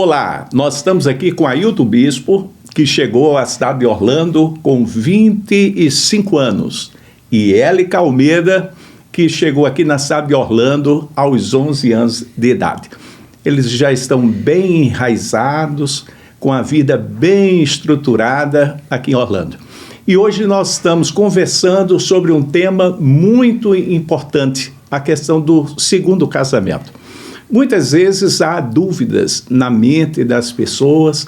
Olá, nós estamos aqui com Ailton Bispo, que chegou à cidade de Orlando com 25 anos, e Élica Almeida, que chegou aqui na cidade de Orlando aos 11 anos de idade. Eles já estão bem enraizados, com a vida bem estruturada aqui em Orlando. E hoje nós estamos conversando sobre um tema muito importante, a questão do segundo casamento. Muitas vezes há dúvidas na mente das pessoas,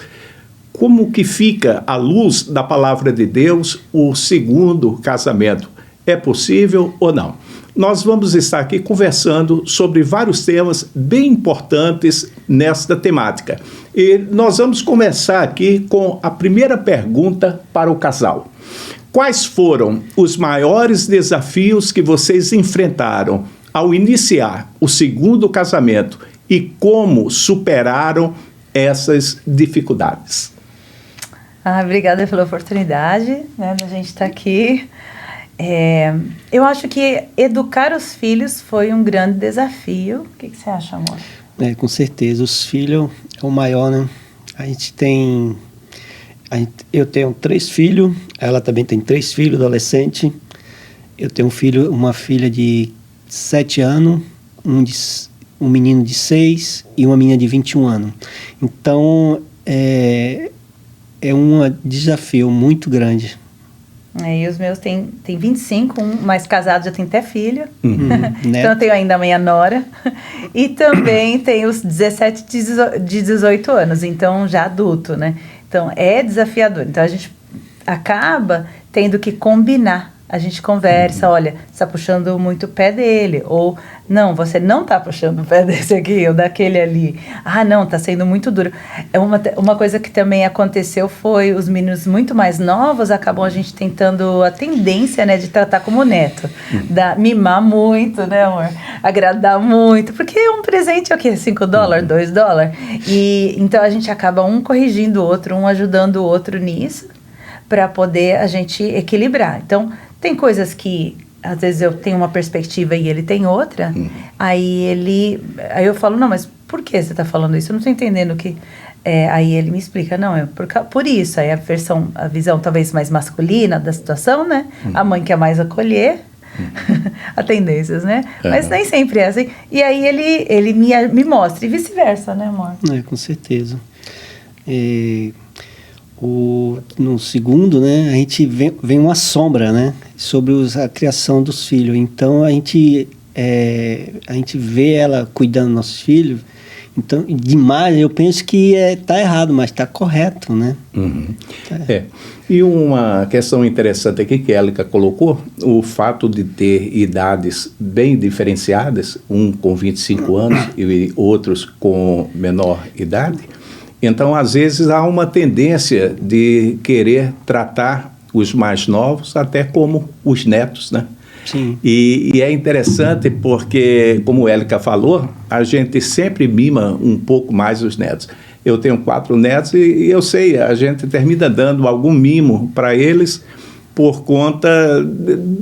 como que fica, à luz da palavra de Deus, o segundo casamento. É possível ou não? Nós vamos estar aqui conversando sobre vários temas bem importantes nesta temática. E nós vamos começar aqui com a primeira pergunta para o casal. Quais foram os maiores desafios que vocês enfrentaram ao iniciar o segundo casamento e como superaram essas dificuldades? Obrigada pela oportunidade, né, da gente estar aqui. Eu acho que educar os filhos foi um grande desafio. O que você acha, amor? Com certeza, os filhos é o maior, né? Eu tenho 3 filhos, ela também tem 3 filhos, adolescente. Eu tenho uma filha de 7 anos, um menino de 6 e uma menina de 21 anos. Então, é um desafio muito grande. E os meus têm 25, um mais casado já tem até filho. Então eu tenho ainda a minha nora. E também tem os 17 de 18 anos, então já adulto, né? Então é desafiador. Então a gente acaba tendo que combinar. A gente conversa, olha, você está puxando muito o pé dele. Ou, não, você não está puxando o pé desse aqui ou daquele ali. Ah, não, está sendo muito duro. Uma coisa que também aconteceu foi os meninos muito mais novos acabam a gente tentando a tendência, né, de tratar como neto. Mimar muito, né, amor? Agradar muito. Porque um presente é o quê? $5, $2? E então a gente acaba um corrigindo o outro, um ajudando o outro nisso, para poder a gente equilibrar. Então, tem coisas que, às vezes, eu tenho uma perspectiva e ele tem outra, aí eu falo, não, mas por que você está falando isso? Eu não estou entendendo o que... aí ele me explica, não, é por isso. Aí a visão talvez mais masculina da situação, né? A mãe quer mais acolher, a tendências, né? Mas nem sempre é assim. E aí ele me mostra, e vice-versa, né, amor? Com certeza. No segundo, né, a gente vem uma sombra, né, sobre a criação dos filhos. Então a gente vê ela cuidando dos nossos filhos. Então, demais, eu penso que tá errado, mas tá correto, né? E uma questão interessante aqui que a Élica colocou, o fato de ter idades bem diferenciadas, um com 25 anos e outros com menor idade. Então, às vezes, há uma tendência de querer tratar os mais novos até como os netos, né? Sim. E é interessante porque, como a Élica falou, a gente sempre mima um pouco mais os netos. Eu tenho 4 netos e eu sei, a gente termina dando algum mimo para eles por conta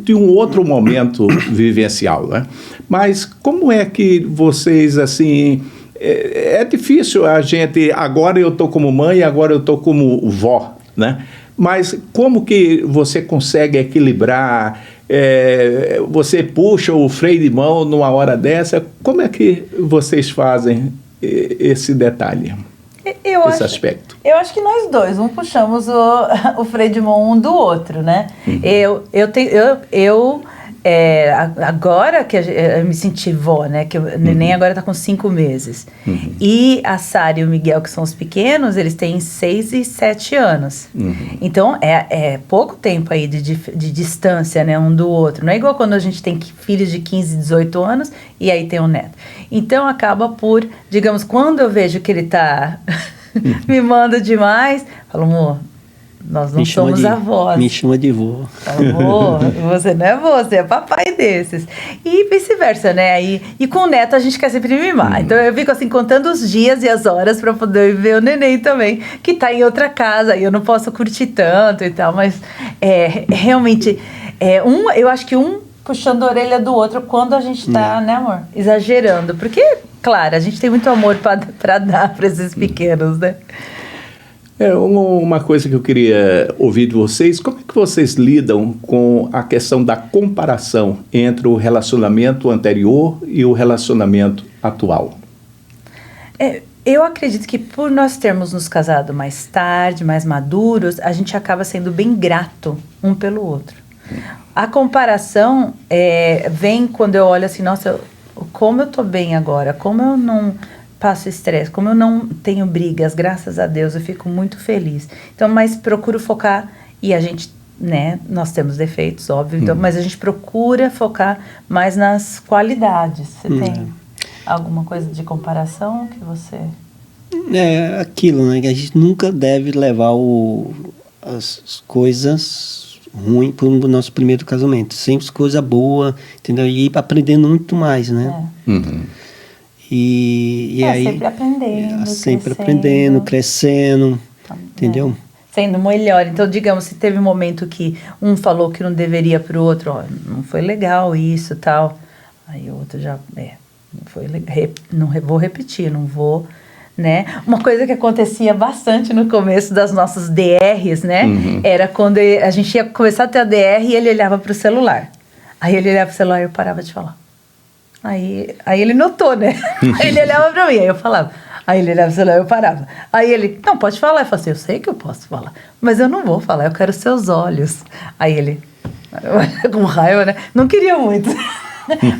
de um outro momento vivencial, né? Mas como é que vocês, assim... É difícil a gente, agora eu estou como mãe, agora eu estou como vó, né? Mas como que você consegue equilibrar, você puxa o freio de mão numa hora dessa, como é que vocês fazem esse detalhe, esse aspecto? Eu acho que nós dois, puxamos o freio de mão um do outro, né? Agora que eu me senti vó, né? Que o neném agora tá com 5 meses. E a Sara e o Miguel, que são os pequenos, eles têm 6 e 7 anos. Então, é pouco tempo aí de distância, né? Um do outro. Não é igual quando a gente tem filhos de 15, 18 anos e aí tem um neto. Então, acaba por, digamos, quando eu vejo que ele tá me manda demais, falo, amor, nós não somos avós. Me chama de vô. Amor, você não é vô, você é papai desses. E vice-versa, né? E com o neto a gente quer sempre mimar. Então eu fico assim, contando os dias e as horas pra poder ver o neném também, que tá em outra casa, e eu não posso curtir tanto e tal, mas realmente, eu acho que puxando a orelha do outro quando a gente tá, né, amor? Exagerando, porque claro, a gente tem muito amor para dar para esses pequenos, né? Uma coisa que eu queria ouvir de vocês, como é que vocês lidam com a questão da comparação entre o relacionamento anterior e o relacionamento atual? Eu acredito que por nós termos nos casado mais tarde, mais maduros, a gente acaba sendo bem grato um pelo outro. A comparação vem quando eu olho assim, nossa, como eu tô bem agora, como eu não passo estresse, como eu não tenho brigas, graças a Deus, eu fico muito feliz. Então, mas procuro focar, e a gente, né, nós temos defeitos, óbvio, então, mas a gente procura focar mais nas qualidades. Você tem alguma coisa de comparação que você... É aquilo, né, que a gente nunca deve levar as coisas ruins para o nosso primeiro casamento. Sempre coisa boa, entendeu? E ir aprendendo muito mais, né? E aí, sempre aprendendo, crescendo, entendeu? Sendo melhor. Então, digamos, se teve um momento que um falou que não deveria para o outro, ó, não foi legal isso, tal. Aí o outro já, não foi legal, vou repetir, não vou, né? Uma coisa que acontecia bastante no começo das nossas DRs, né? Era quando a gente ia começar a ter a DR e ele olhava para o celular. Aí ele olhava para o celular e eu parava de falar. Aí ele notou, né? Aí ele olhava pra mim, aí eu falava. Aí ele olhava pro celular, eu parava. Aí ele, não, pode falar. Eu falei assim, eu sei que eu posso falar, mas eu não vou falar, eu quero seus olhos. Aí ele, com raiva, né? Não queria muito,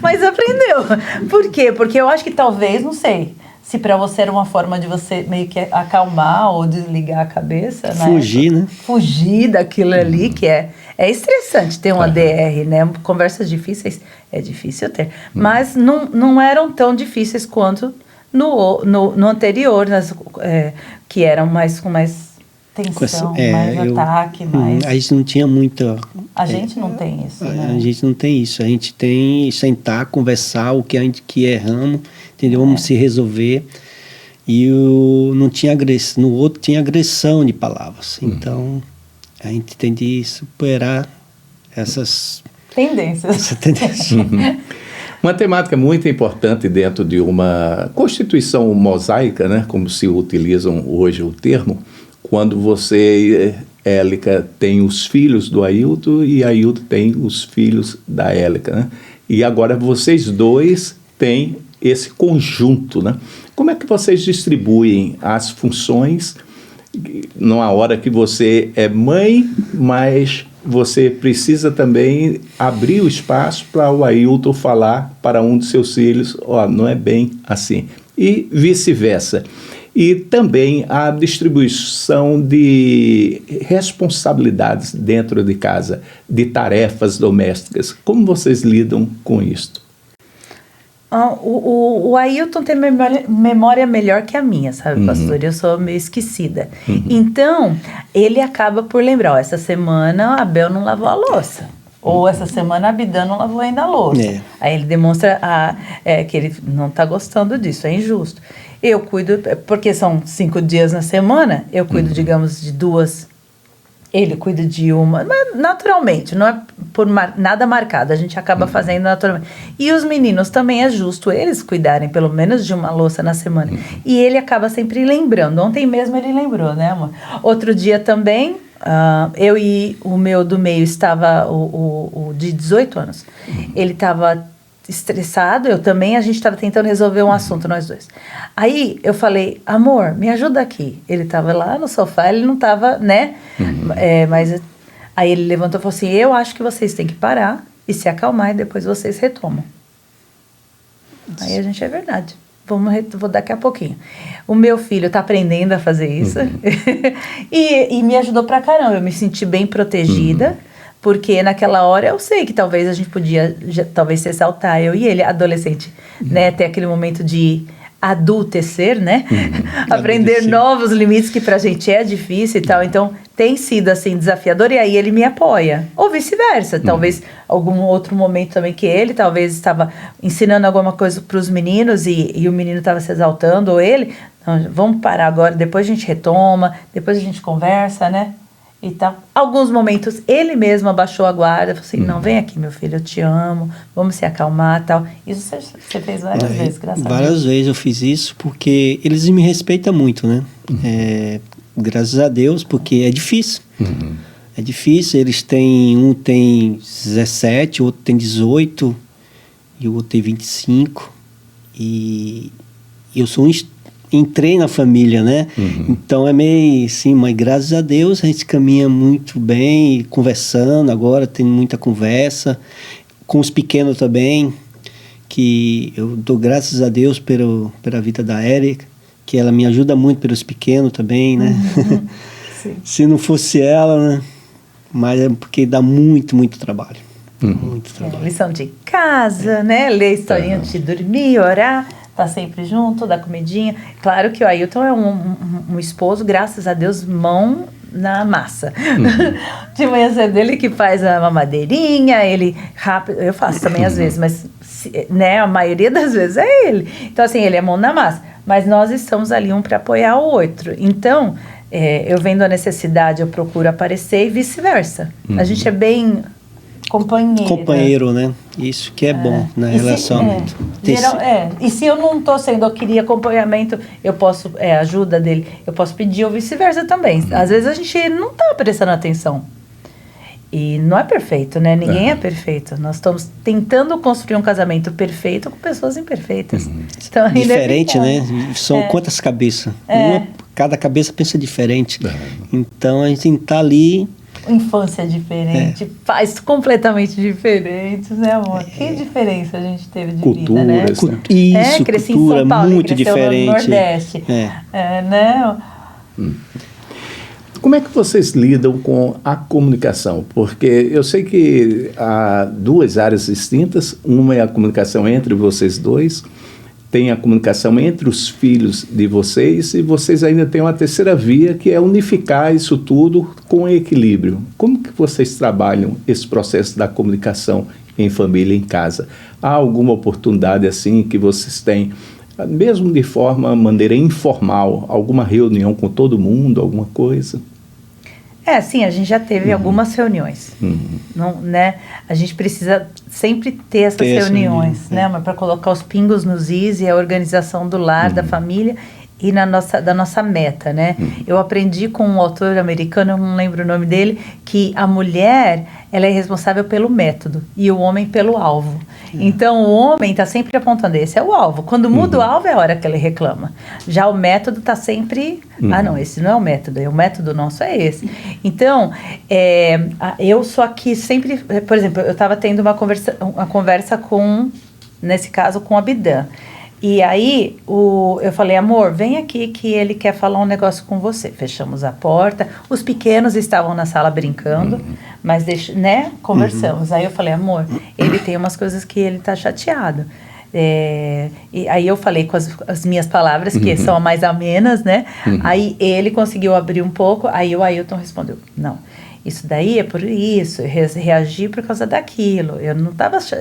mas aprendeu. Por quê? Porque eu acho que talvez, não sei, se pra você era uma forma de você meio que acalmar ou desligar a cabeça, né? Fugir, né? Fugir daquilo ali que é estressante ter uma DR, né? Conversas difíceis é difícil ter. Mas não eram tão difíceis quanto no anterior, que eram com mais tensão, mais ataque, mais... A gente não tinha muita... A gente não tem isso, né? A gente não tem isso. A gente tem sentar, conversar o que a gente que erramos, entendeu? Vamos se resolver. E não tinha agressão. No outro tinha agressão de palavras. Então... A gente tem de superar essas tendências. Uma temática muito importante dentro de uma constituição mosaica, né, como se utilizam hoje o termo, quando você, Élica, tem os filhos do Ailton e Ailton tem os filhos da Élica, né? E agora vocês dois têm esse conjunto, né? Como é que vocês distribuem as funções numa hora que você é mãe, mas você precisa também abrir o espaço para o Ailton falar para um de seus filhos, não é bem assim, e vice-versa. E também a distribuição de responsabilidades dentro de casa, de tarefas domésticas. Como vocês lidam com isso? O Ailton tem memória melhor que a minha, sabe, pastor? Eu sou meio esquecida. Então, ele acaba por lembrar, essa semana a Bel não lavou a louça. Ou essa semana a Bidan não lavou ainda a louça. Aí ele demonstra que ele não está gostando disso, é injusto. Eu cuido, porque são 5 dias na semana, eu cuido, digamos, de 2. Ele cuida de uma, mas naturalmente, não é por nada marcado, a gente acaba fazendo naturalmente. E os meninos também é justo eles cuidarem pelo menos de uma louça na semana. E ele acaba sempre lembrando. Ontem mesmo ele lembrou, né, amor? Outro dia também, eu e o meu do meio estava, o de 18 anos, ele estava estressado, eu também, a gente estava tentando resolver um assunto, nós dois. Aí eu falei, amor, me ajuda aqui. Ele estava lá no sofá, ele não estava, né? Mas aí ele levantou e falou assim, eu acho que vocês têm que parar e se acalmar e depois vocês retomam. Aí a gente, é verdade. Vou daqui a pouquinho. O meu filho está aprendendo a fazer isso e me ajudou pra caramba. Eu me senti bem protegida. Porque naquela hora eu sei que talvez a gente podia talvez se exaltar, eu e ele, adolescente, né? Ter aquele momento de adultecer, né? Aprender novos limites que pra gente é difícil e tal. Então tem sido assim desafiador e aí ele me apoia. Ou vice-versa. Talvez algum outro momento também que ele talvez estava ensinando alguma coisa pros meninos e o menino estava se exaltando, ou ele, não, vamos parar agora, depois a gente retoma, depois a gente conversa, né? e tal. Alguns momentos ele mesmo abaixou a guarda, falou assim, não, vem aqui, meu filho, eu te amo, vamos se acalmar e tal. Isso você fez várias vezes, graças a Deus. Várias vezes eu fiz isso, porque eles me respeitam muito, né? Graças a Deus, porque é difícil. É difícil, um tem 17, o outro tem 18, e o outro tem 25, e eu entrei na família, né? Então é meio assim, mas graças a Deus a gente caminha muito bem, conversando agora, tem muita conversa, com os pequenos também, que eu dou graças a Deus pela vida da Érica, que ela me ajuda muito pelos pequenos também, né? Se não fosse ela, né? Mas é porque dá muito, muito trabalho. Muito trabalho. Lição de casa, né? Ler historinha antes de dormir, orar, tá sempre junto, dar comidinha. Claro que o Ailton é um esposo, graças a Deus, mão na massa. De manhã cedo ele que faz a mamadeirinha, ele rápido, eu faço também às vezes, mas né, a maioria das vezes é ele. Então assim, ele é mão na massa, mas nós estamos ali um para apoiar o outro. Então, eu vendo a necessidade, eu procuro aparecer e vice-versa. A gente é bem companheiro, né? Isso que é bom na relacionamento. E se eu não estou sendo, eu queria acompanhamento, eu posso, ajuda dele, eu posso pedir ou vice-versa também. Às vezes a gente não está prestando atenção. E não é perfeito, né? Ninguém é perfeito. Nós estamos tentando construir um casamento perfeito com pessoas imperfeitas. Então, diferente, né? São quantas cabeças? Cada cabeça pensa diferente. Então a gente está ali. Infância diferente, pais completamente diferentes, né, amor? Que diferença a gente teve de cultura, vida, né? Isso, cresci cultura em São Paulo, muito diferente. No Nordeste. Né? Como é que vocês lidam com a comunicação? Porque eu sei que há duas áreas distintas. Uma é a comunicação entre vocês dois, tem a comunicação entre os filhos de vocês, e vocês ainda têm uma terceira via, que é unificar isso tudo com equilíbrio. Como que vocês trabalham esse processo da comunicação em família, em casa? Há alguma oportunidade assim que vocês têm, mesmo de maneira informal, alguma reunião com todo mundo, alguma coisa? Sim, a gente já teve algumas reuniões. Não, né? A gente precisa sempre ter essas reuniões, né? Mas para colocar os pingos nos is e a organização do lar, da família e da nossa meta, né? Eu aprendi com um autor americano, eu não lembro o nome dele, que a mulher, ela é responsável pelo método e o homem pelo alvo. Então, o homem está sempre apontando, esse é o alvo. Quando muda o alvo, é a hora que ele reclama. Já o método está sempre, não, esse não é o método nosso é esse. Então, eu sou aqui sempre, por exemplo, eu estava tendo uma conversa com, nesse caso, com a Bidan. E aí, eu falei, amor, vem aqui que ele quer falar um negócio com você. Fechamos a porta, os pequenos estavam na sala brincando, mas conversamos. Aí eu falei, amor, ele tem umas coisas que ele tá chateado. E aí eu falei com as minhas palavras, que são mais amenas, né? Aí ele conseguiu abrir um pouco, aí o Ailton respondeu, não. Isso daí é por isso, eu reagi por causa daquilo. Eu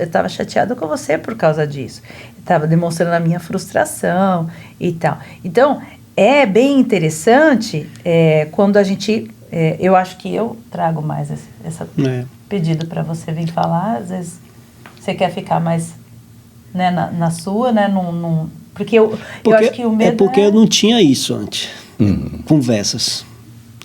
estava chateado com você por causa disso. Eu estava demonstrando a minha frustração e tal. Então, é bem interessante quando a gente... eu acho que eu trago mais esse pedido para você vir falar. Às vezes, você quer ficar mais na sua, né? Porque eu acho que o medo porque eu não tinha isso antes. Conversas.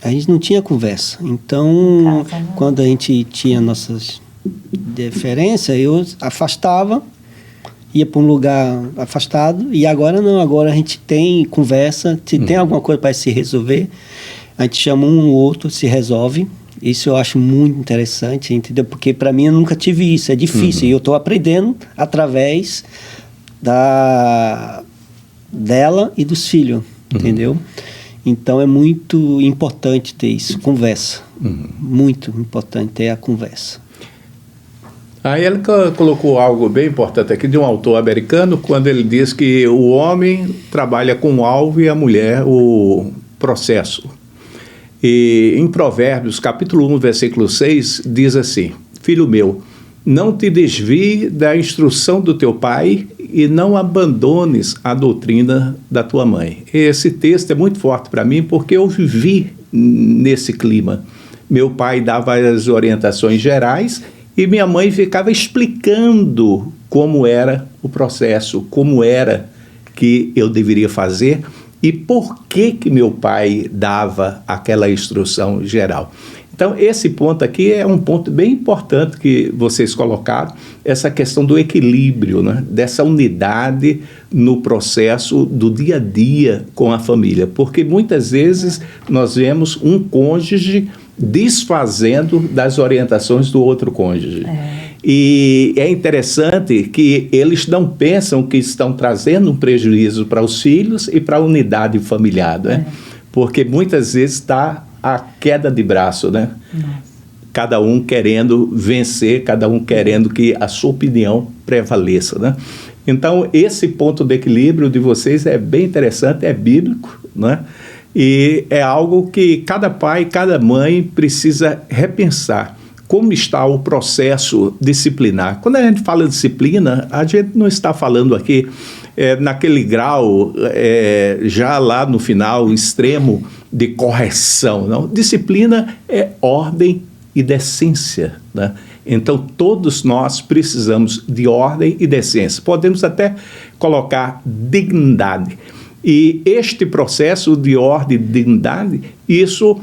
A gente não tinha conversa. Então, quando a gente tinha nossas diferenças, eu afastava, ia para um lugar afastado, e agora não, agora a gente tem conversa, se tem alguma coisa para se resolver, a gente chama um ou outro, se resolve. Isso eu acho muito interessante, entendeu? Porque para mim eu nunca tive isso, é difícil, e eu estou aprendendo através dela e dos filhos, entendeu? Então é muito importante ter isso, conversa. Muito importante ter a conversa. A Érica colocou algo bem importante aqui de um autor americano, quando ele diz que o homem trabalha com o alvo e a mulher o processo. E em Provérbios, capítulo 1, versículo 6, diz assim: Filho meu, não te desvie da instrução do teu pai e não abandones a doutrina da tua mãe. Esse texto é muito forte para mim porque eu vivi nesse clima. Meu pai dava as orientações gerais e minha mãe ficava explicando como era o processo, como era que eu deveria fazer e por que meu pai dava aquela instrução geral. Então, esse ponto aqui é um ponto bem importante que vocês colocaram, essa questão do equilíbrio, né? Dessa unidade no processo do dia a dia com a família. Porque muitas vezes nós vemos um cônjuge desfazendo das orientações do outro cônjuge. E é interessante que eles não pensam que estão trazendo um prejuízo para os filhos e para a unidade familiar, né? Porque muitas vezes está a queda de braço, né? Cada um querendo vencer, cada um querendo que a sua opinião prevaleça, né? Então, esse ponto de equilíbrio de vocês é bem interessante, é bíblico, né? E é algo que cada pai, cada mãe precisa repensar. Como está o processo disciplinar? Quando a gente fala disciplina, a gente não está falando aqui naquele grau, já lá no final, extremo de correção. Não? Disciplina é ordem e decência, né? Então, todos nós precisamos de ordem e decência. Podemos até colocar dignidade. E este processo de ordem e dignidade, isso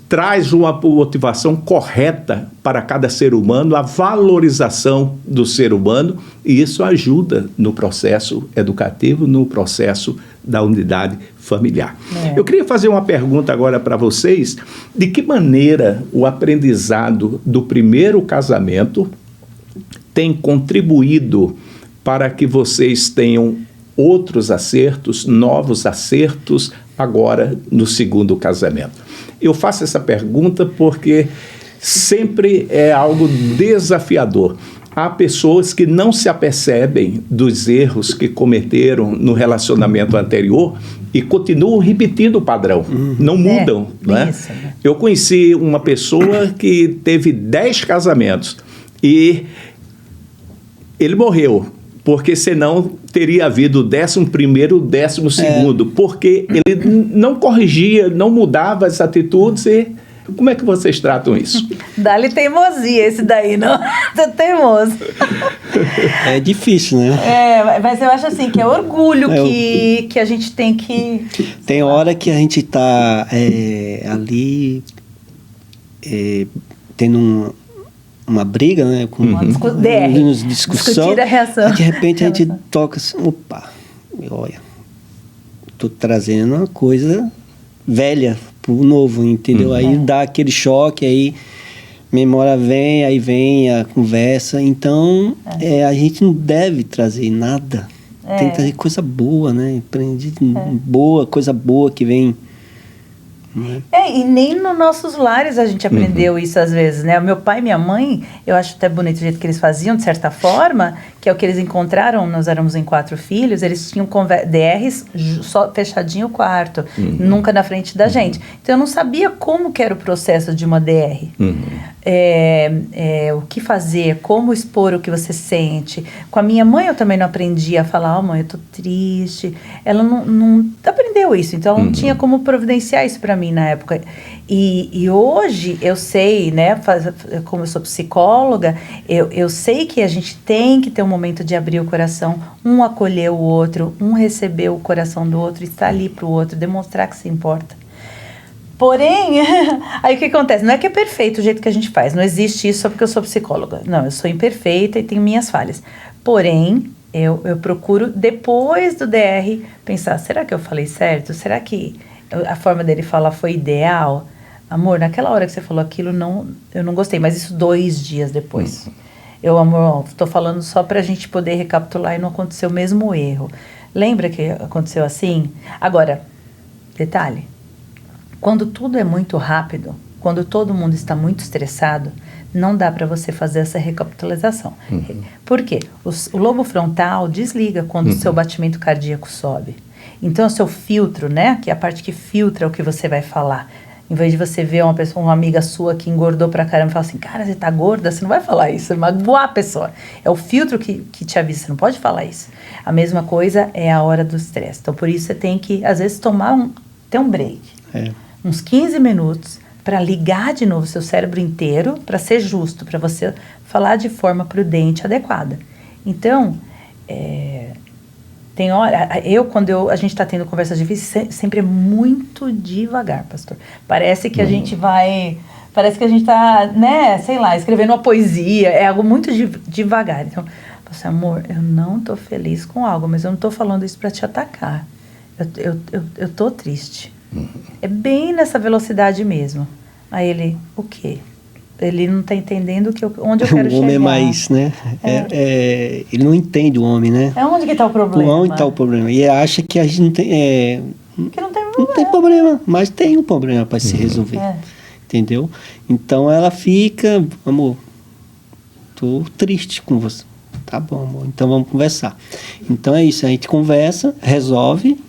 traz uma motivação correta para cada ser humano, a valorização do ser humano, e isso ajuda no processo educativo, no processo da unidade familiar. Eu queria fazer uma pergunta agora para vocês, de que maneira o aprendizado do primeiro casamento tem contribuído para que vocês tenham outros acertos, novos acertos, agora no segundo casamento? Eu faço essa pergunta porque sempre é algo desafiador. Há pessoas que não se apercebem dos erros que cometeram no relacionamento anterior e continuam repetindo o padrão, não mudam. Né? Isso, né? Eu conheci uma pessoa que teve 10 casamentos e ele morreu, porque senão teria havido o 11º, o 12º, porque ele não corrigia, não mudava as atitudes. E como é que vocês tratam isso? Dá-lhe teimosia esse daí, não? Tá teimoso. É difícil, né? Mas eu acho assim, que é orgulho que a gente tem que... Tem hora que a gente tá ali tendo uma briga, né? Com uma discussão. Discutir a reação. E de repente a gente toca assim, opa, olha, tô trazendo uma coisa velha pro novo, entendeu? Aí dá aquele choque, aí memória vem, aí vem a conversa. Então, a gente não deve trazer nada. Tem que trazer coisa boa, né? Boa, coisa boa que vem. E nem nos nossos lares a gente aprendeu isso às vezes, né? O meu pai e minha mãe, eu acho até bonito o jeito que eles faziam, de certa forma, que é o que eles encontraram, nós éramos em 4 filhos, eles tinham DRs só fechadinho o quarto, nunca na frente da gente. Então eu não sabia como que era o processo de uma DR. O que fazer, como expor o que você sente. Com a minha mãe eu também não aprendi a falar, mãe, eu tô triste. Ela não aprendeu isso, então ela não tinha como providenciar isso para mim na época. E hoje eu sei, né, como eu sou psicóloga, eu sei que a gente tem que ter um momento de abrir o coração, um acolher o outro, um receber o coração do outro, estar ali pro outro, demonstrar que se importa. Porém, aí o que acontece? Não é que é perfeito o jeito que a gente faz, não existe isso só porque eu sou psicóloga. Não, eu sou imperfeita e tenho minhas falhas. Porém, eu procuro, depois do DR, pensar, será que eu falei certo? Será que a forma dele falar foi ideal? Amor, naquela hora que você falou aquilo, eu não gostei, mas isso 2 dias depois. Amor, tô falando só pra gente poder recapitular e não acontecer o mesmo erro. Lembra que aconteceu assim? Agora, detalhe, quando tudo é muito rápido, quando todo mundo está muito estressado, não dá para você fazer essa recapitalização. Por quê? O lobo frontal desliga quando o seu batimento cardíaco sobe. Então, o seu filtro, né, que é a parte que filtra o que você vai falar. Em vez de você ver uma amiga sua que engordou pra caramba e falar assim, cara, você tá gorda, você não vai falar isso, você vai magoar a pessoa. É o filtro que te avisa, você não pode falar isso. A mesma coisa é a hora do estresse. Então, por isso você tem que, às vezes, ter um break. Uns 15 minutos, para ligar de novo o seu cérebro inteiro, para ser justo, para você falar de forma prudente, adequada. Então, tem hora, quando a gente está tendo conversas difíceis, sempre é muito devagar, pastor. Parece que a gente está, né, sei lá, escrevendo uma poesia, é algo muito devagar. Então, pastor, amor, eu não estou feliz com algo, mas eu não estou falando isso para te atacar. Eu tô triste. É bem nessa velocidade mesmo. Aí ele, o quê? Ele não está entendendo onde eu quero chegar. O homem é mais, né? Ele não entende o homem, né? É onde que está o problema? Onde está o problema? E ele acha que a gente não tem... que não tem problema. Não tem problema, mas tem um problema para se resolver. Entendeu? Então ela fica, amor, tô triste com você. Tá bom, amor, então vamos conversar. Então é isso, a gente conversa, resolve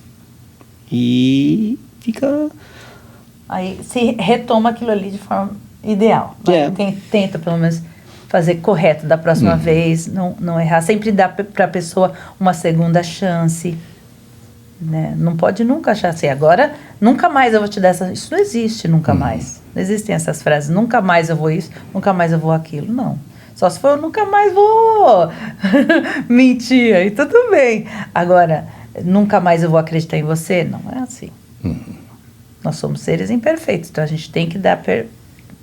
e fica... Aí se retoma aquilo ali de forma ideal. Tenta pelo menos fazer correto da próxima vez, não errar. Sempre dá para a pessoa uma segunda chance. Né? Não pode nunca achar assim, agora nunca mais eu vou te dar essa... Isso não existe nunca mais. Não existem essas frases, nunca mais eu vou isso, nunca mais eu vou aquilo. Não. Só se for eu nunca mais vou mentir, aí tudo bem. Agora, nunca mais eu vou acreditar em você? Não é assim. Nós somos seres imperfeitos, então a gente tem que dar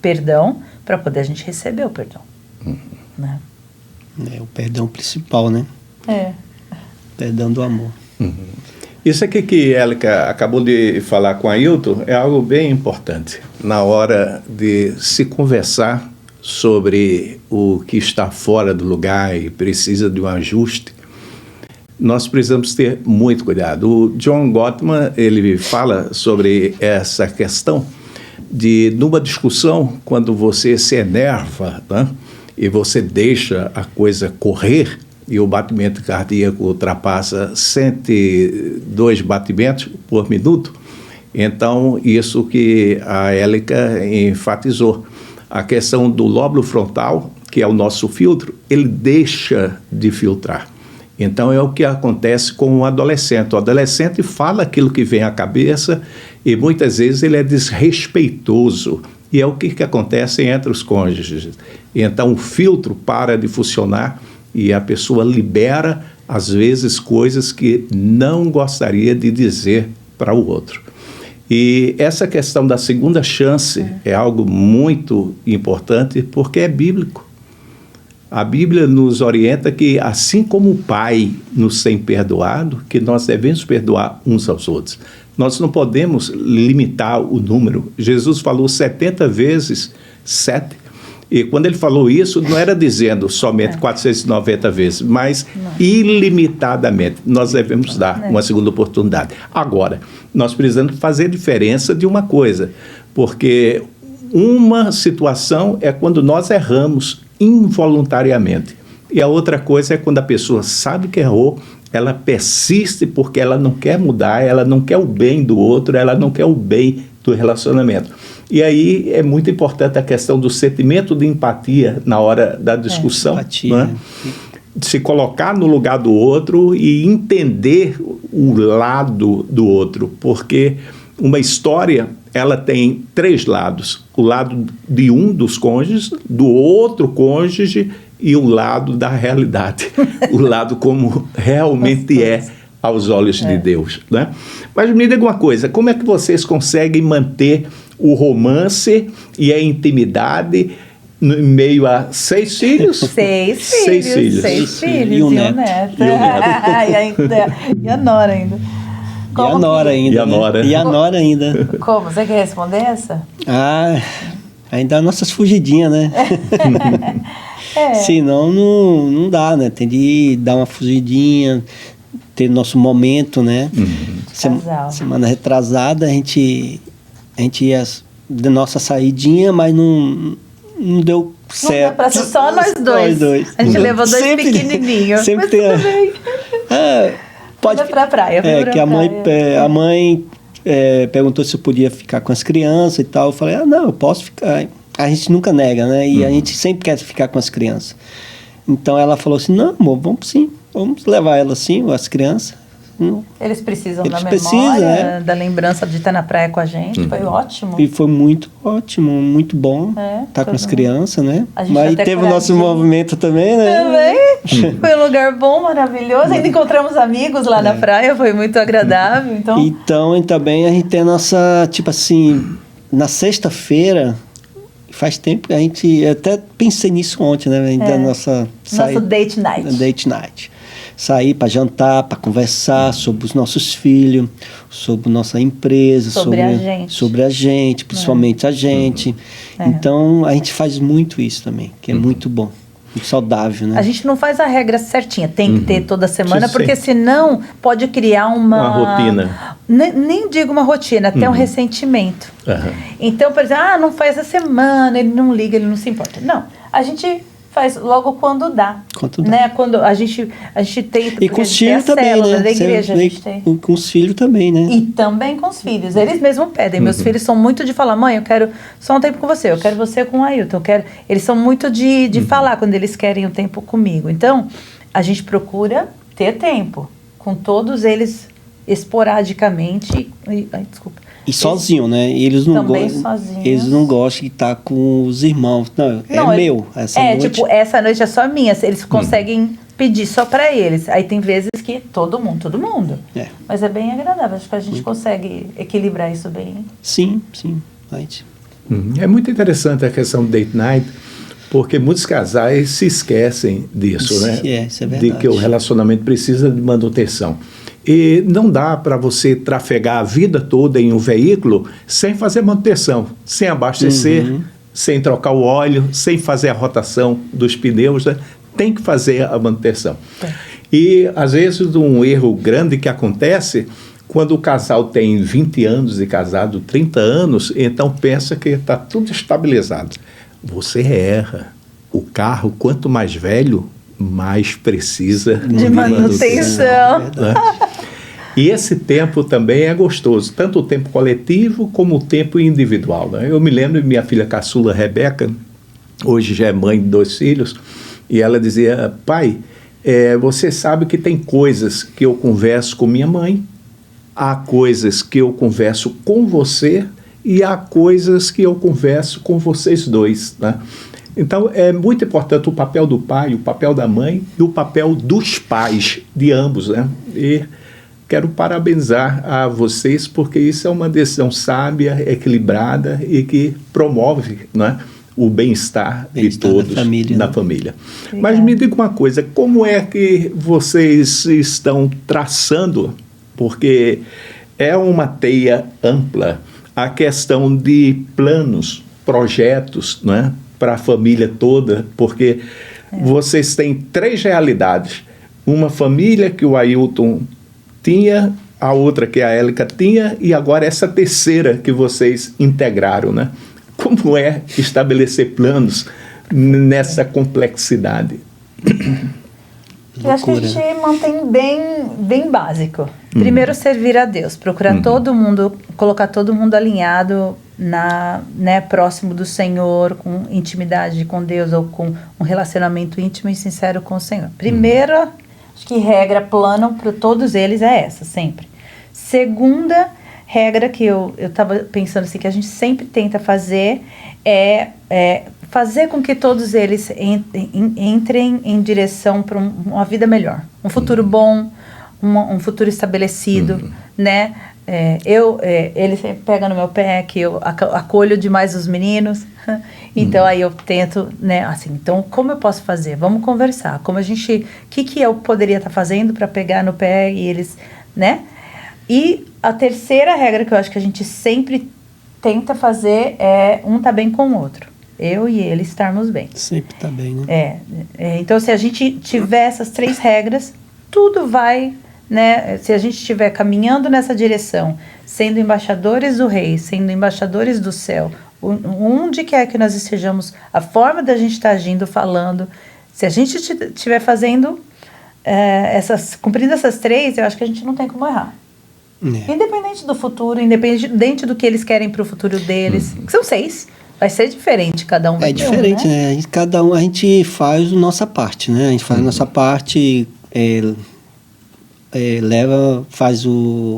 perdão para poder a gente receber o perdão. Né? É o perdão principal, né? Perdão do amor. Isso aqui que Élica acabou de falar com Ailton é algo bem importante na hora de se conversar sobre o que está fora do lugar e precisa de um ajuste. Nós precisamos ter muito cuidado. O John Gottman, ele fala sobre essa questão de, numa discussão, quando você se enerva, né, e você deixa a coisa correr, e o batimento cardíaco ultrapassa 102 batimentos por minuto, então isso que a Élica enfatizou. A questão do lóbulo frontal, que é o nosso filtro, ele deixa de filtrar. Então é o que acontece com o adolescente. O adolescente fala aquilo que vem à cabeça e muitas vezes ele é desrespeitoso. E é o que acontece entre os cônjuges. Então o filtro para de funcionar e a pessoa libera, às vezes, coisas que não gostaria de dizer para o outro. E essa questão da segunda chance é algo muito importante porque é bíblico. A Bíblia nos orienta que, assim como o Pai nos tem perdoado, que nós devemos perdoar uns aos outros. Nós não podemos limitar o número. Jesus falou 70 vezes 7. E quando ele falou isso, não era dizendo somente 490 vezes, mas ilimitadamente. Nós devemos dar uma segunda oportunidade. Agora, nós precisamos fazer diferença de uma coisa, porque uma situação é quando nós erramos involuntariamente. E a outra coisa é quando a pessoa sabe que errou, ela persiste porque ela não quer mudar, ela não quer o bem do outro, ela não quer o bem do relacionamento. E aí é muito importante a questão do sentimento de empatia na hora da discussão. Empatia. Né? Se colocar no lugar do outro e entender o lado do outro, porque uma história ela tem 3 lados: o lado de um dos cônjuges, do outro cônjuge e o lado da realidade, o lado como realmente é aos olhos de Deus, né? Mas me diga uma coisa, como é que vocês conseguem manter o romance e a intimidade em meio a 6 filhos? 6 filhos. 6 filhos E um neto. E a nora ainda. E a nora ainda. E a nora ainda. Como? Você quer responder essa? Ainda as nossas fugidinhas, né? Senão não dá, né? Tem de dar uma fugidinha, ter nosso momento, né? Semana retrasada a gente ia da nossa saidinha, mas não deu certo. Não dá pra ser só nós dois. A gente levou 2 pequenininhos. Sempre tem. Pode ir pra praia. Que a mãe perguntou se eu podia ficar com as crianças e tal. Eu falei, não, eu posso ficar. A gente nunca nega, né? E a gente sempre quer ficar com as crianças. Então ela falou assim, não, amor, vamos sim. Vamos levar ela sim, as crianças. Eles precisam Eles da precisam, memória, da lembrança de estar na praia com a gente. Foi ótimo. E foi muito ótimo, muito bom estar com as crianças, né? Mas teve o nosso movimento também, né? Também. Foi um lugar bom, maravilhoso. Ainda encontramos amigos lá na praia, foi muito agradável. Então, e também a gente tem a nossa, tipo assim, na sexta-feira, faz tempo que a gente, eu até pensei nisso ontem, né? Da nossa nosso date night. Date night. Sair para jantar, para conversar sobre os nossos filhos, sobre nossa empresa, sobre a gente, principalmente a gente. Então, a gente faz muito isso também, que é muito bom. Muito saudável, né? A gente não faz a regra certinha, tem que ter toda semana, porque senão pode criar uma rotina. Nem digo uma rotina, até um ressentimento. Então, por exemplo, não faz a semana, ele não liga, ele não se importa. Não, a gente faz logo quando dá. Né? Quando a gente tem... E com os filhos também, né? Da igreja, a gente tem. Com os filhos também, né? E também com os filhos. Eles mesmos pedem. Meus filhos são muito de falar, mãe, eu quero só um tempo com você. Eu quero você com o Ailton. Eles são muito de falar quando eles querem o tempo comigo. Então, a gente procura ter tempo com todos eles esporadicamente. Desculpa. E sozinho, né? Eles não gostam de estar com os irmãos. Não, meu. Essa noite é só minha. Eles conseguem pedir só para eles. Aí tem vezes que todo mundo. Mas é bem agradável. Acho que a gente consegue equilibrar isso bem. Sim. É muito interessante a questão do date night, porque muitos casais se esquecem disso, né? Isso é verdade. De que o relacionamento precisa de manutenção. E não dá para você trafegar a vida toda em um veículo sem fazer manutenção, sem abastecer, sem trocar o óleo, sem fazer a rotação dos pneus, né? Tem que fazer a manutenção. E, às vezes, um erro grande que acontece quando o casal tem 20 anos de casado, 30 anos, então pensa que está tudo estabilizado. Você erra. O carro, quanto mais velho, mais precisa de manutenção. Né? E esse tempo também é gostoso, tanto o tempo coletivo como o tempo individual. Né? Eu me lembro de minha filha caçula, Rebeca, hoje já é mãe de 2 filhos, e ela dizia, pai, você sabe que tem coisas que eu converso com minha mãe, há coisas que eu converso com você e há coisas que eu converso com vocês dois, né? Então, é muito importante o papel do pai, o papel da mãe e o papel dos pais, de ambos, né? E quero parabenizar a vocês, porque isso é uma decisão sábia, equilibrada e que promove, né, o bem-estar de todos na família. Mas me diga uma coisa, como é que vocês estão traçando, porque é uma teia ampla, a questão de planos, projetos, né, para a família toda, porque vocês têm 3 realidades. Uma família que o Ailton tinha, a outra que a Élica tinha, e agora essa terceira que vocês integraram, né? Como é estabelecer planos nessa complexidade? Eu acho que a gente mantém bem básico. Primeiro, servir a Deus, procurar todo mundo, colocar todo mundo alinhado próximo do Senhor, com intimidade com Deus, ou com um relacionamento íntimo e sincero com o Senhor. Primeiro, acho que regra, plano para todos eles é essa, sempre. Segunda regra que eu estava pensando assim, que a gente sempre tenta fazer é fazer com que todos eles entrem em direção para uma vida melhor, um futuro bom, um futuro estabelecido, né? Ele sempre pega no meu pé, que eu acolho demais os meninos, então aí eu tento, né, assim, então como eu posso fazer? Vamos conversar, como a gente, o que eu poderia estar fazendo para pegar no pé e eles, né? E a terceira regra que eu acho que a gente sempre tenta fazer é um tá bem com o outro, eu e ele estarmos bem. Sempre tá bem, né? Então se a gente tiver essas 3 regras, tudo vai... Né? Se a gente estiver caminhando nessa direção, sendo embaixadores do Rei, sendo embaixadores do céu, onde quer que nós estejamos, a forma da gente estar agindo, falando, se a gente estiver fazendo, cumprindo essas 3, eu acho que a gente não tem como errar. Independente do futuro, independente do que eles querem para o futuro deles, que são 6, vai ser diferente, cada um vai ter diferente, né? Cada um, a gente faz a nossa parte, né? A gente faz a nossa parte... faz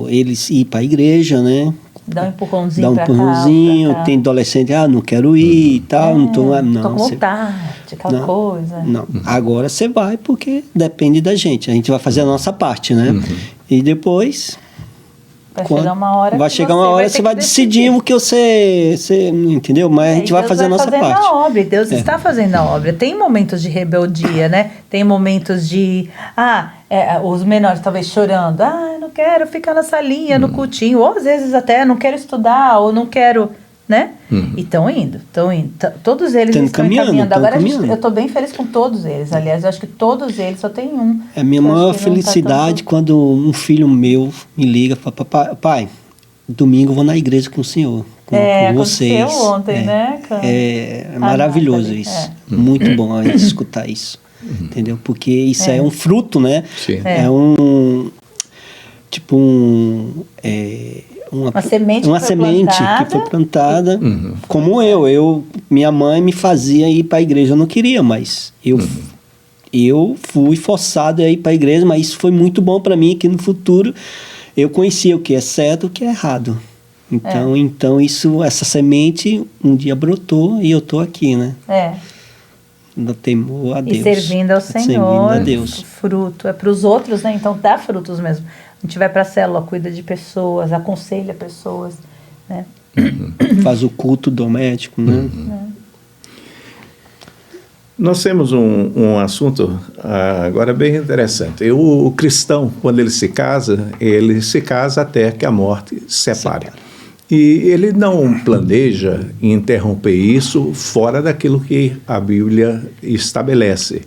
eles ir para a igreja, né? Dá um empurrãozinho Dá um pra empurrãozinho, cá, pra cá. tem adolescente, não quero ir e tal, não tô com vontade, aquela não, coisa. Não, agora você vai porque depende da gente, a gente vai fazer a nossa parte, né? E depois... Vai chegar uma hora você vai decidir o que você entendeu? Mas a gente vai fazer a nossa parte. A obra, Deus está fazendo a obra. Tem momentos de rebeldia, né? Tem momentos de... os menores talvez chorando. Eu não quero ficar na salinha, no cultinho. Ou às vezes até não quero estudar, ou não quero... né? E estão indo. Todos eles estão encaminhando. Agora eu estou bem feliz com todos eles. Aliás, eu acho que todos eles, só tem um. É a minha maior felicidade quando um filho meu me liga e fala, pai, domingo eu vou na igreja com o senhor, com vocês. Aconteceu ontem, né? É maravilhoso isso. Muito bom a gente escutar isso. Entendeu? Porque isso é um fruto, né? Sim. Uma semente que foi plantada, como minha mãe me fazia ir para a igreja, eu não queria, mas eu fui forçado a ir para a igreja, mas isso foi muito bom para mim, que no futuro eu conhecia o que é certo e o que é errado. Então essa semente um dia brotou e eu estou aqui, né? No temor a Deus. E servindo ao Senhor. Servindo a Deus. Fruto. É para os outros, né? Então dá frutos mesmo. A gente vai para a célula, cuida de pessoas, aconselha pessoas, né? Faz o culto doméstico, né? Nós temos um assunto agora bem interessante. O cristão, quando ele se casa até que a morte separe. E ele não planeja interromper isso fora daquilo que a Bíblia estabelece.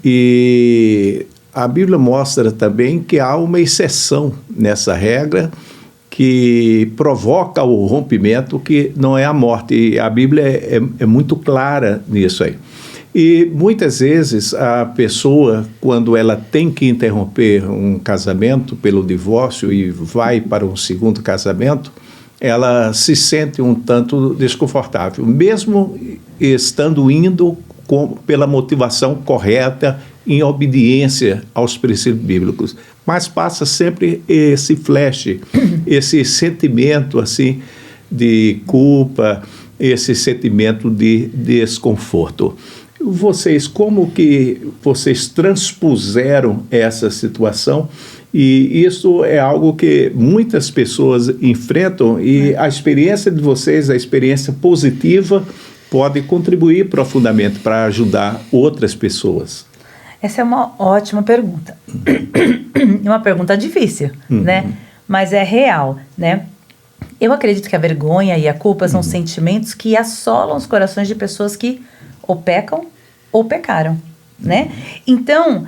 E a Bíblia mostra também que há uma exceção nessa regra que provoca o rompimento, que não é a morte. E a Bíblia é muito clara nisso aí. E muitas vezes a pessoa, quando ela tem que interromper um casamento pelo divórcio e vai para um segundo casamento, ela se sente um tanto desconfortável, mesmo estando indo pela motivação correta, em obediência aos princípios bíblicos. Mas passa sempre esse flash, esse sentimento assim, de culpa, esse sentimento de desconforto. Como que vocês transpuseram essa situação? E isso é algo que muitas pessoas enfrentam e a experiência de vocês, a experiência positiva, pode contribuir profundamente para ajudar outras pessoas. Essa é uma ótima pergunta. Uma pergunta difícil, né? Mas é real, né? Eu acredito que a vergonha e a culpa são sentimentos que assolam os corações de pessoas que ou pecam ou pecaram, né? Então,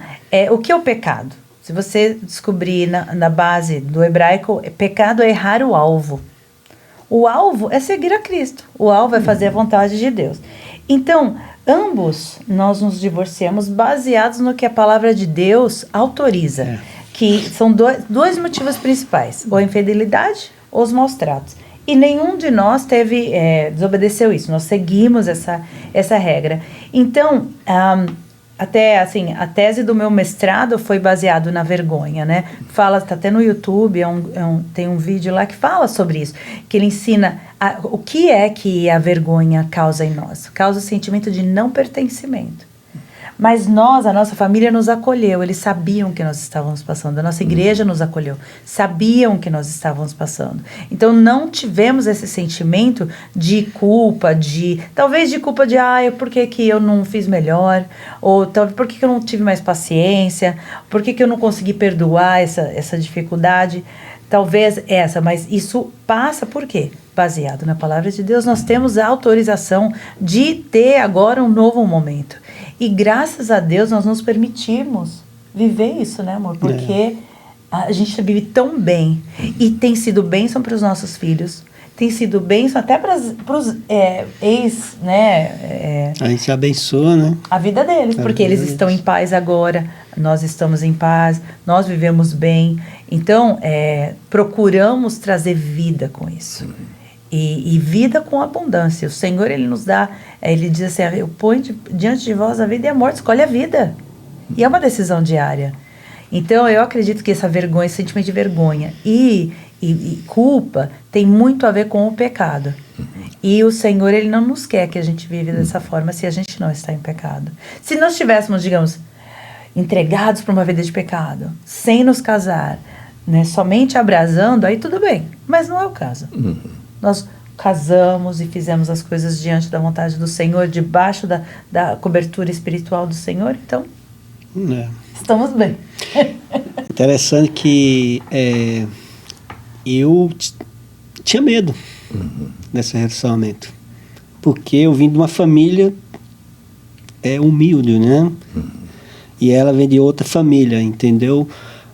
o que é o pecado? Se você descobrir na base do hebraico, pecado é errar o alvo. O alvo é seguir a Cristo. O alvo é fazer a vontade de Deus. Então, ambos nós nos divorciamos baseados no que a palavra de Deus autoriza. Que são dois motivos principais. Ou a infidelidade ou os maus tratos. E nenhum de nós desobedeceu isso. Nós seguimos essa regra. Então, até assim, a tese do meu mestrado foi baseado na vergonha, né? Tá até no YouTube, tem um vídeo lá que fala sobre isso, que ele ensina o que é que a vergonha causa em nós. Causa o sentimento de não pertencimento. Mas a nossa família nos acolheu, eles sabiam que nós estávamos passando, a nossa igreja nos acolheu, sabiam que nós estávamos passando. Então não tivemos esse sentimento de culpa, talvez de culpa de, por que eu não fiz melhor? Ou talvez por que eu não tive mais paciência? Por que eu não consegui perdoar essa dificuldade? Talvez mas isso passa por quê? Baseado na palavra de Deus, nós temos a autorização de ter agora um novo momento. E graças a Deus nós nos permitimos viver isso, né, amor? Porque a gente vive tão bem. E tem sido bênção para os nossos filhos. Tem sido bênção até para os ex, né? A gente abençoa, né? A vida deles, porque eles estão em paz agora. Nós estamos em paz. Nós vivemos bem. Então, procuramos trazer vida com isso. E vida com abundância. O Senhor, Ele nos dá, Ele diz assim, eu ponho diante de vós a vida e a morte, escolhe a vida. E é uma decisão diária. Então, eu acredito que essa vergonha, esse sentimento de vergonha e culpa tem muito a ver com o pecado. E o Senhor, Ele não nos quer que a gente vive dessa forma se a gente não está em pecado. Se nós estivéssemos, digamos, entregados para uma vida de pecado, sem nos casar, né, somente abrasando, aí tudo bem. Mas não é o caso. Nós casamos e fizemos as coisas diante da vontade do Senhor, debaixo da cobertura espiritual do Senhor, então estamos bem. Interessante que eu tinha medo desse relacionamento, porque eu vim de uma família humilde, né? E ela vem de outra família, entendeu?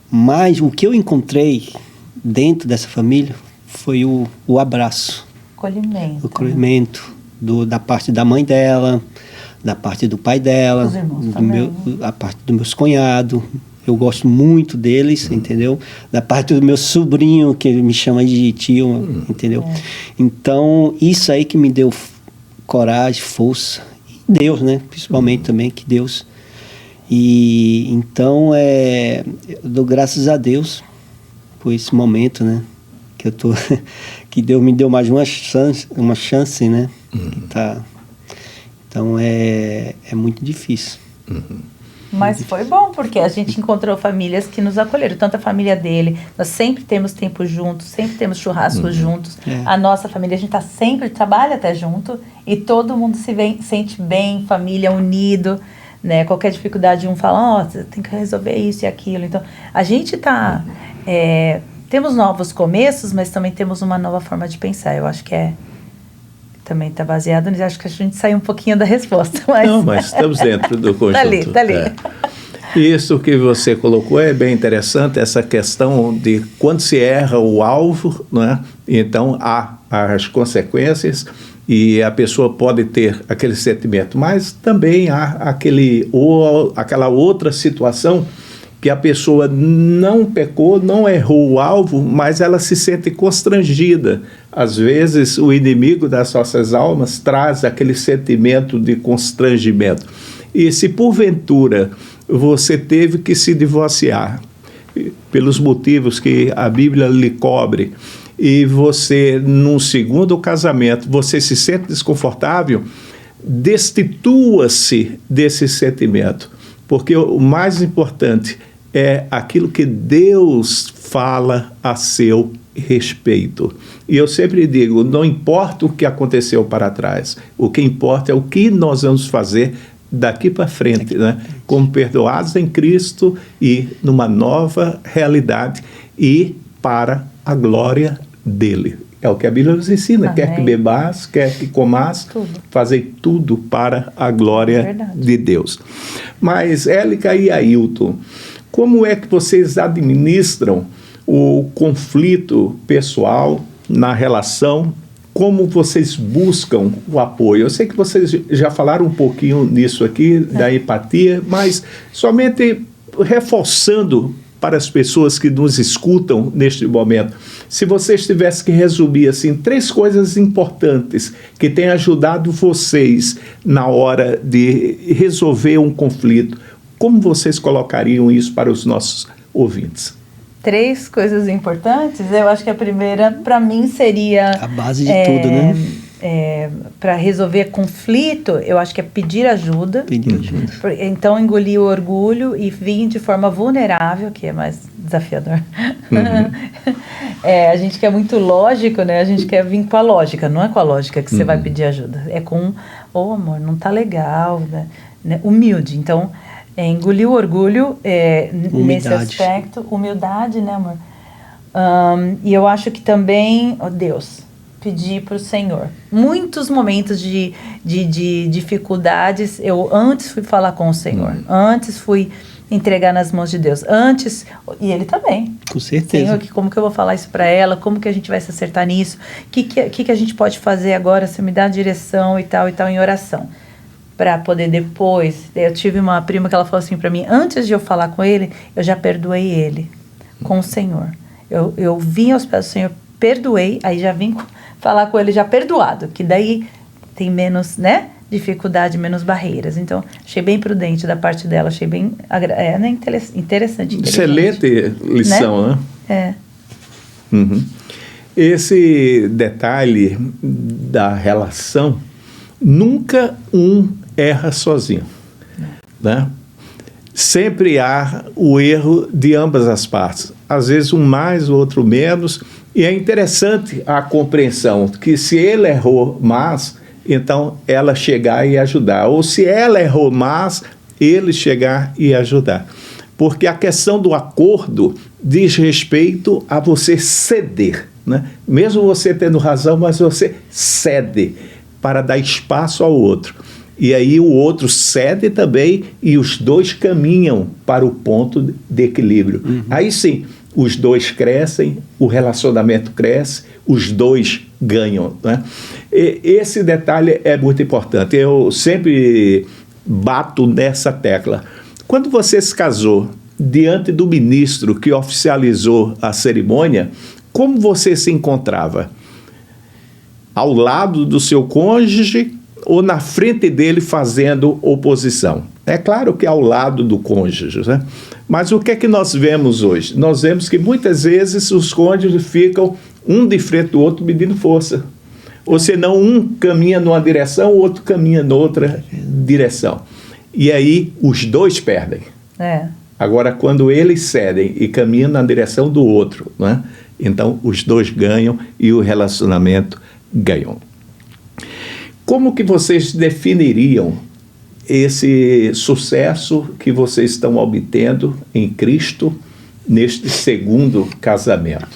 Mas o que eu encontrei dentro dessa família foi o abraço. Acolhimento. O acolhimento da parte da mãe dela, da parte do pai dela, Os irmãos também. a parte dos meus cunhados. Eu gosto muito deles, entendeu? Da parte do meu sobrinho, que me chama de tio, entendeu? Então, isso aí que me deu coragem, força. E Deus, né? Principalmente também, que Deus... E então, eu dou graças a Deus por esse momento, né? Que eu tô... que Deus me deu mais uma chance, né? Então, é muito difícil. Mas foi bom, porque a gente encontrou famílias que nos acolheram. Tanto a família dele, nós sempre temos tempo juntos, sempre temos churrascos juntos. A nossa família, a gente sempre trabalha até junto, e todo mundo sente bem, família, unido, né? Qualquer dificuldade, um fala, você tem que resolver isso e aquilo. Então, a gente temos novos começos, mas também temos uma nova forma de pensar. Eu acho que também está baseado nisso. Acho que a gente saiu um pouquinho da resposta. Mas estamos dentro do conjunto. Tá ali. Isso que você colocou é bem interessante, essa questão de quando se erra o alvo, né? Então há as consequências e a pessoa pode ter aquele sentimento, mas também há aquela outra situação que a pessoa não pecou, não errou o alvo, mas ela se sente constrangida. Às vezes, o inimigo das nossas almas traz aquele sentimento de constrangimento. E se, porventura, você teve que se divorciar, pelos motivos que a Bíblia lhe cobre, e você, num segundo casamento, você se sente desconfortável, destitua-se desse sentimento. Porque o mais importante é aquilo que Deus fala a seu respeito. E eu sempre digo, não importa o que aconteceu para trás, o que importa é o que nós vamos fazer daqui para frente, né? Como perdoados em Cristo e numa nova realidade e para a glória dele. É o que a Bíblia nos ensina. Amém. Quer que bebas, quer que comas, fazei tudo para a glória de Deus. Mas, Élica e Ailton, como é que vocês administram o conflito pessoal na relação? Como vocês buscam o apoio? Eu sei que vocês já falaram um pouquinho nisso aqui, da empatia, mas somente reforçando para as pessoas que nos escutam neste momento, se vocês tivessem que resumir assim 3 coisas importantes que têm ajudado vocês na hora de resolver um conflito, como vocês colocariam isso para os nossos ouvintes? 3 coisas importantes, eu acho que a primeira, para mim, seria... A base de tudo, né? Para resolver conflito, eu acho que é pedir ajuda. Pedir ajuda. Então, engolir o orgulho e vir de forma vulnerável, que é mais desafiador. A gente quer muito lógico, né? A gente quer vir com a lógica. Não é com a lógica que você vai pedir ajuda. É com, amor, não tá legal, né? Humilde. Então, engolir o orgulho nesse aspecto. Humildade, né, amor? E eu acho que também, Deus, pedir para o Senhor. Muitos momentos de dificuldades, eu antes fui falar com o Senhor, antes fui entregar nas mãos de Deus, e Ele também. Com certeza. Senhor, como que eu vou falar isso para ela? Como que a gente vai se acertar nisso? O que a gente pode fazer agora? Se me dá a direção e tal, em oração. Para poder depois... Eu tive uma prima que ela falou assim para mim, antes de eu falar com ele, eu já perdoei ele com o Senhor. Eu vim aos pés do Senhor, perdoei, aí já vim falar com ele já perdoado, que daí tem menos, né? dificuldade, menos barreiras. Então, achei bem prudente da parte dela, achei bem interessante. Excelente lição, né? É. Uhum. Esse detalhe da relação, nunca um erra sozinho, né? Sempre há o erro de ambas as partes. Às vezes um mais, o outro menos. E é interessante a compreensão que se ele errou mais, então ela chegar e ajudar. Ou se ela errou mais, ele chegar e ajudar. Porque a questão do acordo diz respeito a você ceder, né? Mesmo você tendo razão, mas você cede para dar espaço ao outro. E aí o outro cede também e os dois caminham para o ponto de equilíbrio. Uhum. Aí sim, os dois crescem, o relacionamento cresce, os dois ganham, né? E esse detalhe é muito importante. Eu sempre bato nessa tecla. Quando você se casou diante do ministro que oficializou a cerimônia, como você se encontrava? Ao lado do seu cônjuge ou na frente dele fazendo oposição? É claro que ao lado do cônjuge, né? Mas o que é que nós vemos hoje? Nós vemos que muitas vezes os cônjuges ficam um de frente do outro medindo força. Ou senão um caminha numa direção, o outro caminha noutra direção. E aí os dois perdem. É. Agora, quando eles cedem e caminham na direção do outro, né? Então os dois ganham e o relacionamento ganham. Como que vocês definiriam esse sucesso que vocês estão obtendo em Cristo neste segundo casamento?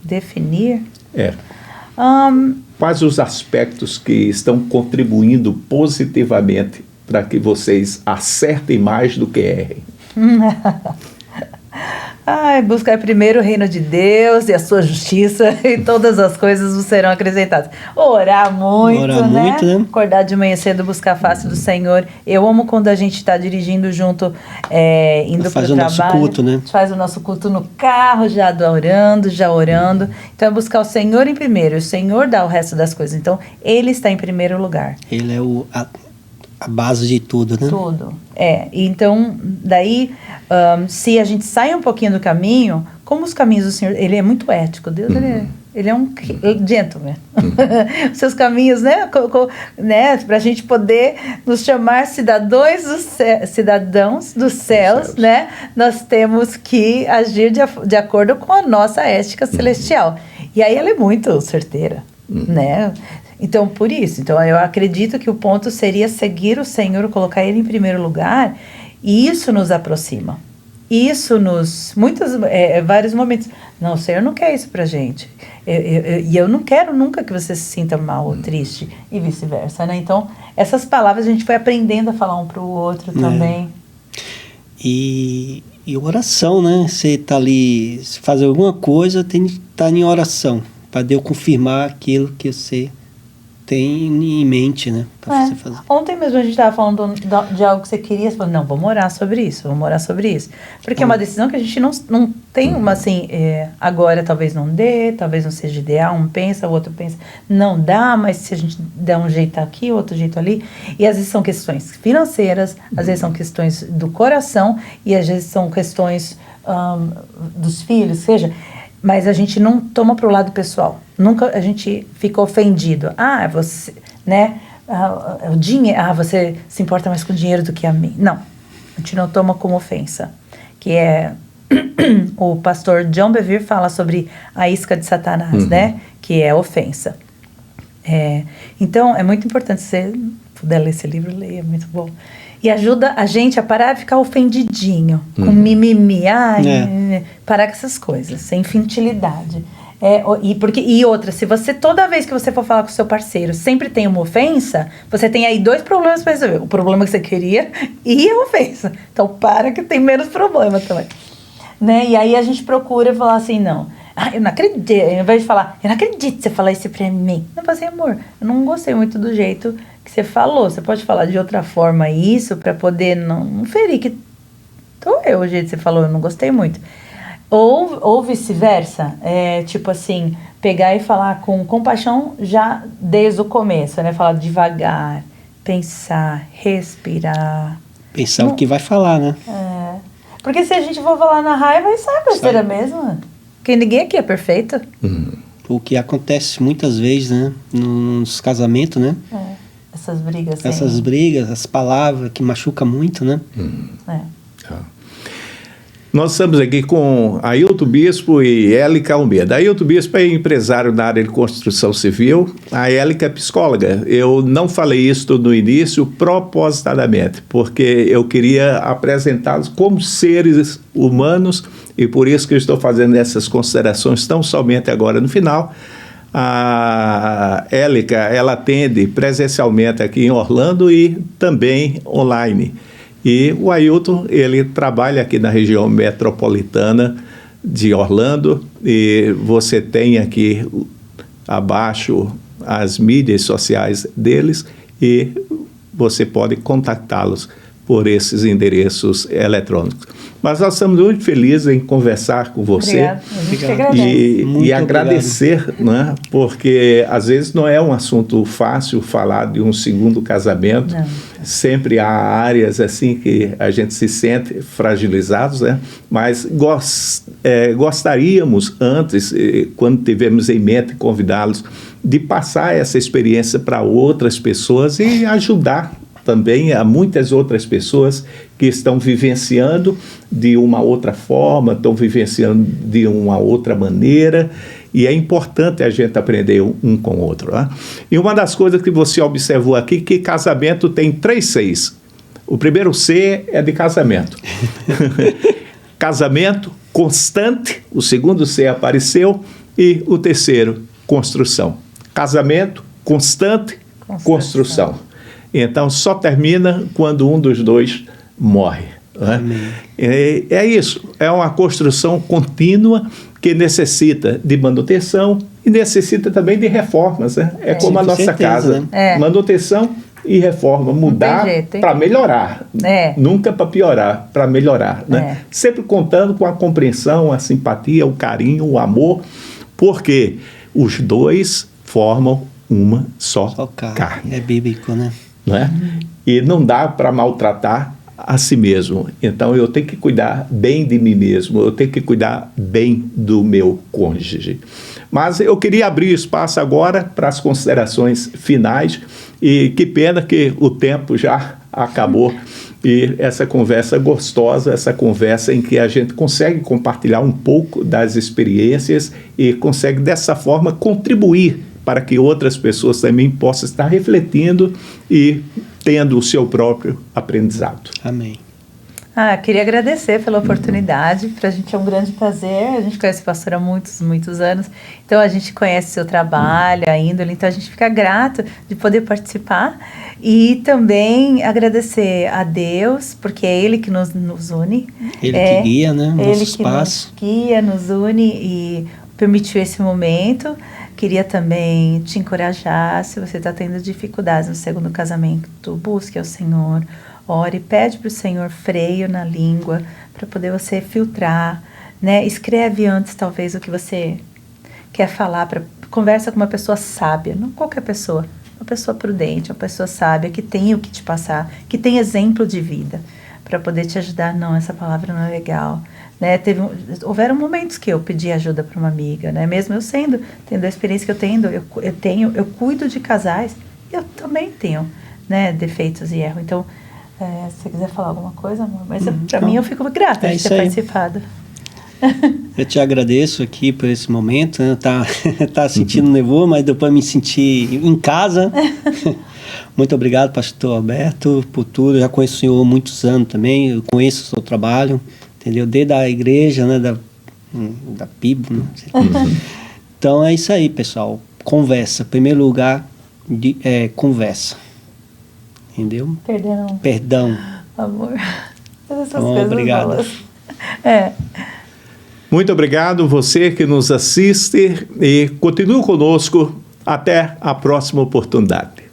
Definir? É. Quais os aspectos que estão contribuindo positivamente para que vocês acertem mais do que errem? Buscar primeiro o reino de Deus e a sua justiça e todas as coisas vos serão acrescentadas. Orar muito, né? Acordar de manhã cedo, buscar a face do Senhor. Eu amo quando a gente está dirigindo junto, indo para o trabalho. Faz o nosso culto, né? Faz o nosso culto no carro, já orando. Então é buscar o Senhor em primeiro. O Senhor dá o resto das coisas. Então, Ele está em primeiro lugar. Ele é a base de tudo, né? Tudo. Então, daí, se a gente sai um pouquinho do caminho, como os caminhos do Senhor, Ele é muito ético. Deus, ele é um gentleman. Os seus caminhos, né? Para a gente poder nos chamar cidadãos dos céus, né? Nós temos que agir de acordo com a nossa ética celestial. E aí ela é muito certeira, né? Então, por isso, eu acredito que o ponto seria seguir o Senhor, colocar Ele em primeiro lugar, e isso nos aproxima. Isso vários momentos. Não, o Senhor não quer isso pra gente. E eu não quero nunca que você se sinta mal ou triste, e vice-versa, né? Então, essas palavras a gente foi aprendendo a falar um pro outro também. E oração, né? Você tá ali, se fazer alguma coisa, tem que estar em oração, para Deus confirmar aquilo que você tem em mente, né? Pra você fazer. Ontem mesmo a gente estava falando de algo que você queria, você falou, não, vamos orar sobre isso. Porque é uma decisão que a gente não tem uma assim, agora talvez não dê, talvez não seja ideal, um pensa, o outro pensa, não dá, mas se a gente der um jeito aqui, outro jeito ali, e às vezes são questões financeiras, às vezes são questões do coração, e às vezes são questões dos filhos, seja... Mas a gente não toma para o lado pessoal. Nunca a gente fica ofendido. Você, né? O dinheiro. Você se importa mais com o dinheiro do que a mim. Não, a gente não toma como ofensa. Que é o pastor John Bevere fala sobre a isca de Satanás, né? Que é a ofensa. Então é muito importante, se você puder ler esse livro, leia, é muito bom. E ajuda a gente a parar de ficar ofendidinho, com mimimi, parar com essas coisas, sem infantilidade. E outra, se você, toda vez que você for falar com o seu parceiro, sempre tem uma ofensa, você tem aí 2 problemas para resolver. O problema que você queria e a ofensa. Então, para que tem menos problema também. Né? E aí a gente procura falar assim, não, eu não acredito, ao invés de falar, eu não acredito que você falar isso pra mim. Não, eu falei, amor, eu não gostei muito do jeito que você falou. Você pode falar de outra forma isso para poder não ferir que eu, o jeito que você falou, eu não gostei muito. Ou vice-versa, tipo assim, pegar e falar com compaixão já desde o começo, né? Falar devagar, pensar, respirar. Pensar o que vai falar, né? Porque se a gente for falar na raiva, isso é besteira mesmo. Porque ninguém aqui é perfeito. O que acontece muitas vezes, né? Nos casamentos, né? Essas brigas. Essas brigas, as palavras que machucam muito, né? Nós estamos aqui com Ailton Bispo e Élica Almeida. Ailton Bispo é empresário na área de construção civil, a Élica é psicóloga. Eu não falei isso no início propositadamente, porque eu queria apresentá-los como seres humanos e por isso que eu estou fazendo essas considerações tão somente agora no final. A Élica, ela atende presencialmente aqui em Orlando e também online. E o Ailton, ele trabalha aqui na região metropolitana de Orlando e você tem aqui abaixo as mídias sociais deles e você pode contatá-los por esses endereços eletrônicos. Mas nós estamos muito felizes em conversar com você. Obrigada. A gente que agradece. E agradecer, né? Porque às vezes não é um assunto fácil falar de um segundo casamento. Não. Sempre há áreas assim que a gente se sente fragilizados, né? Mas gostaríamos antes, quando tivemos em mente convidá-los, de passar essa experiência para outras pessoas e ajudar também há muitas outras pessoas que estão vivenciando de uma outra forma, estão vivenciando de uma outra maneira, e é importante a gente aprender um com o outro. Né? E uma das coisas que você observou aqui, que casamento tem 3 Cs. O primeiro C é de casamento. Casamento constante, o segundo C apareceu, e o terceiro, construção. Casamento constante, construção. Então, só termina quando um dos dois morre. Né? É isso, é uma construção contínua que necessita de manutenção e necessita também de reformas. Né? É como a nossa certeza, casa, né? Manutenção e reforma, mudar para melhorar, nunca para piorar, para melhorar. Né? Sempre contando com a compreensão, a simpatia, o carinho, o amor, porque os dois formam uma só carne. É bíblico, né? Né? E não dá para maltratar a si mesmo. Então eu tenho que cuidar bem de mim mesmo, eu tenho que cuidar bem do meu cônjuge. Mas eu queria abrir espaço agora para as considerações finais e que pena que o tempo já acabou e essa conversa gostosa, essa conversa em que a gente consegue compartilhar um pouco das experiências e consegue dessa forma contribuir para que outras pessoas também possam estar refletindo e tendo o seu próprio aprendizado. Amém. Queria agradecer pela oportunidade. Para a gente é um grande prazer. A gente conhece o pastor há muitos, muitos anos. Então, a gente conhece o seu trabalho, a índole. Então, a gente fica grato de poder participar. E também agradecer a Deus, porque é Ele que nos une. Ele que guia, né? Nossos passos. Ele que nos guia, nos une e permitiu esse momento. Queria também te encorajar, se você está tendo dificuldades no segundo casamento, busque ao Senhor, ore, pede para o Senhor freio na língua, para poder você filtrar, né? Escreve antes, talvez, o que você quer falar, conversa com uma pessoa sábia, não qualquer pessoa, uma pessoa prudente, uma pessoa sábia, que tem o que te passar, que tem exemplo de vida, para poder te ajudar. Não, essa palavra não é legal. Né, houveram momentos que eu pedi ajuda para uma amiga, né, mesmo eu tendo a experiência que eu cuido de casais, eu também tenho, né, defeitos e erros. Então, se você quiser falar alguma coisa, amor, mas para mim eu fico grata de ter participado. Eu te agradeço aqui por esse momento, né? Tá sentindo nervoso, mas depois me sentir em casa. Muito obrigado, pastor Alberto, por tudo. Eu já conheço o senhor há muitos anos também, eu conheço o seu trabalho, entendeu? Desde a igreja, né, da PIB, né? Então é isso aí, pessoal. Conversa. Em primeiro lugar, conversa. Entendeu? Perdão. Amor. Então, obrigado. Muito obrigado você que nos assiste e continue conosco até a próxima oportunidade.